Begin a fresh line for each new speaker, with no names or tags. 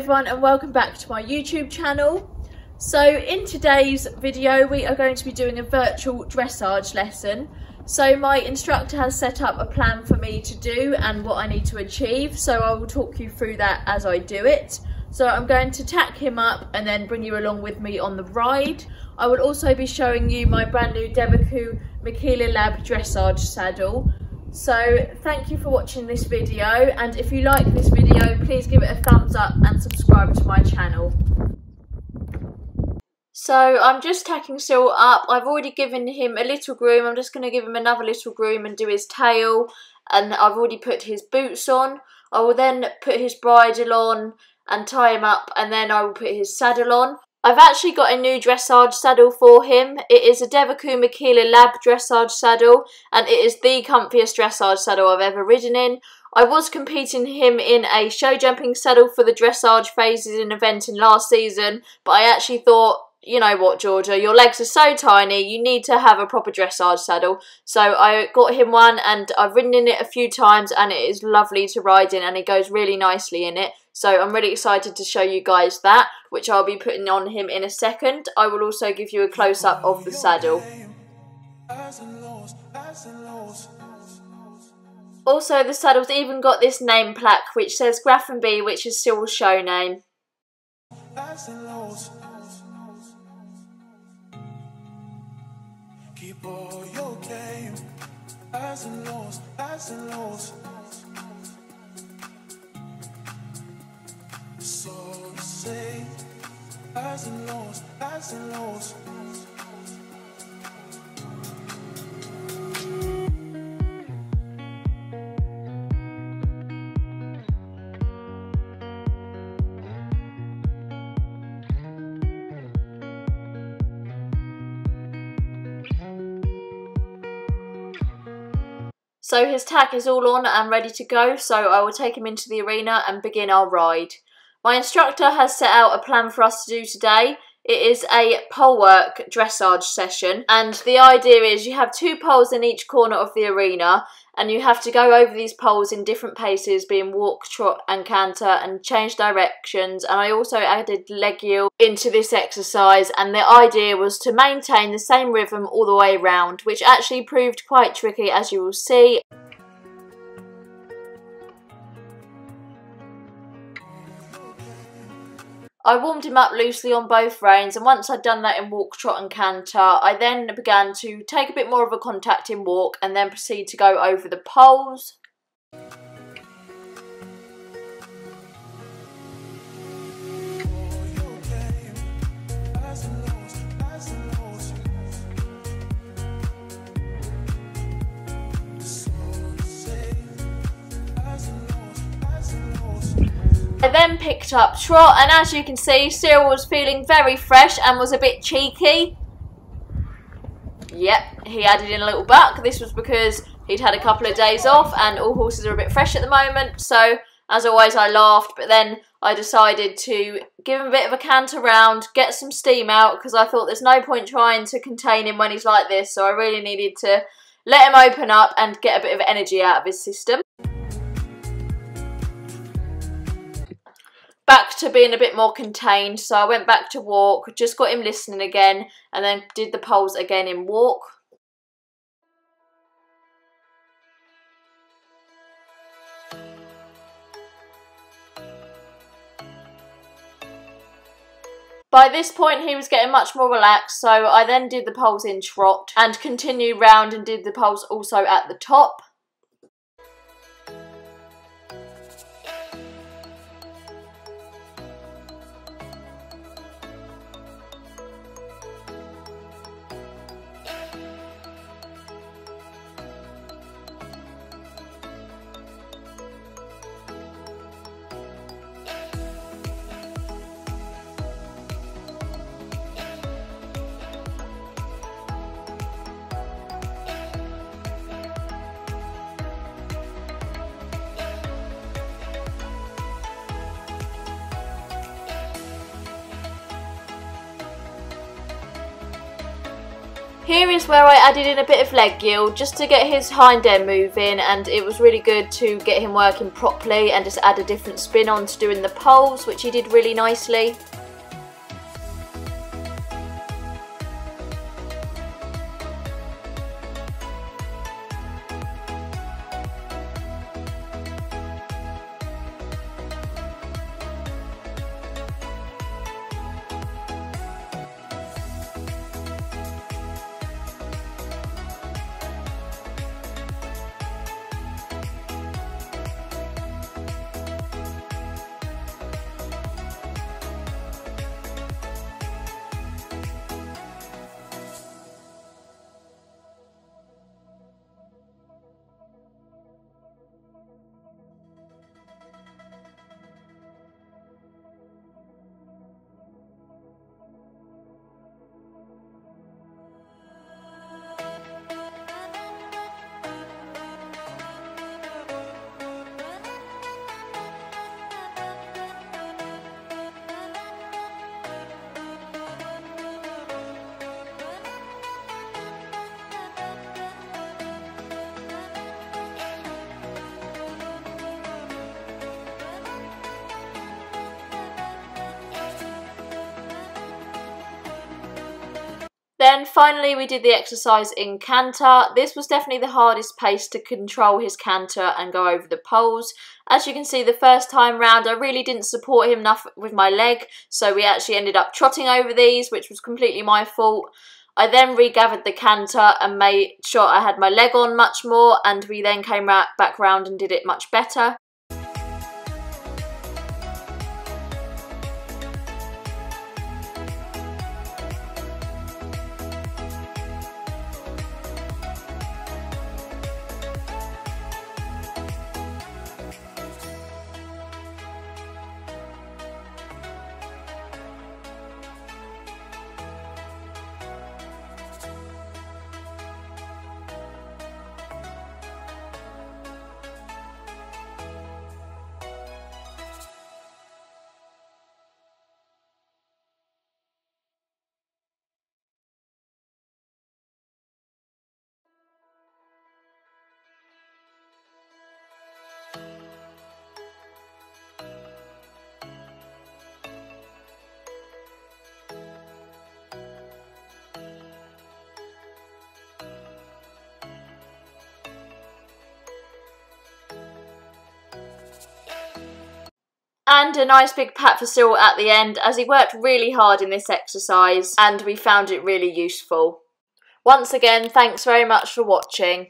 everyone and welcome back to my YouTube channel. So in today's video we are going to be doing a virtual dressage lesson. So my instructor has set up a plan for me to do and what I need to achieve, so I will talk you through that as I do it. So I'm going to tack him up and then bring you along with me on the ride. I will also be showing you my brand new Devoucoux Lab Dressage saddle. So thank you for watching this video, and if you like this video please give it a thumbs up and subscribe to my channel. So I'm just tacking Cyril up. I've already given him a little groom. I'm just going to give him another little groom and do his tail, and I've already put his boots on. I will then put his bridle on and tie him up, and then I will put his saddle on. I've actually got a new dressage saddle for him. It is a Devoucoux Lab Dressage saddle, and it is the comfiest dressage saddle I've ever ridden in. I was competing him in a show jumping saddle for the dressage phases in event in last season, but I actually thought, you know what, Georgia, your legs are so tiny, you need to have a proper dressage saddle. So I got him one and I've ridden in it a few times and it is lovely to ride in and it goes really nicely in it. So I'm really excited to show you guys that, which I'll be putting on him in a second. I will also give you a close-up of the saddle. Also, the saddle's even got this name plaque which says Graffen B, which is Cyril's show name.
Keep all your game, highs and lows, highs and lows. So to say, highs and lows, highs and lows.
So his tack is all on and ready to go, so I will take him into the arena and begin our ride. My instructor has set out a plan for us to do today. It is a pole work dressage session, and the idea is you have two poles in each corner of the arena and you have to go over these poles in different paces, being walk, trot and canter, and change directions. And I also added leg yield into this exercise, and the idea was to maintain the same rhythm all the way around, which actually proved quite tricky, as you will see. I warmed him up loosely on both reins, and once I'd done that in walk, trot and canter, I then began to take a bit more of a contact in walk and then proceed to go over the poles. I then picked up trot, and as you can see, Cyril was feeling very fresh and was a bit cheeky. Yep, he added in a little buck. This was because he'd had a couple of days off and all horses are a bit fresh at the moment. So, as always, I laughed, but then I decided to give him a bit of a canter round, get some steam out, because I thought there's no point trying to contain him when he's like this. So I really needed to let him open up and get a bit of energy out of his system. Back to being a bit more contained, so I went back to walk, just got him listening again, and then did the poles again in walk. By this point he was getting much more relaxed, so I then did the poles in trot and continued round and did the poles also at the top. Here is where I added in a bit of leg yield just to get his hind end moving, and it was really good to get him working properly and just add a different spin on to doing the poles, which he did really nicely. Then finally we did the exercise in canter. This was definitely the hardest pace to control his canter and go over the poles. As you can see, the first time round I really didn't support him enough with my leg, so we actually ended up trotting over these, which was completely my fault. I then regathered the canter and made sure I had my leg on much more, and we then came back round and did it much better. And a nice big pat for Cyril at the end, as he worked really hard in this exercise and we found it really useful. Once again, thanks very much for watching.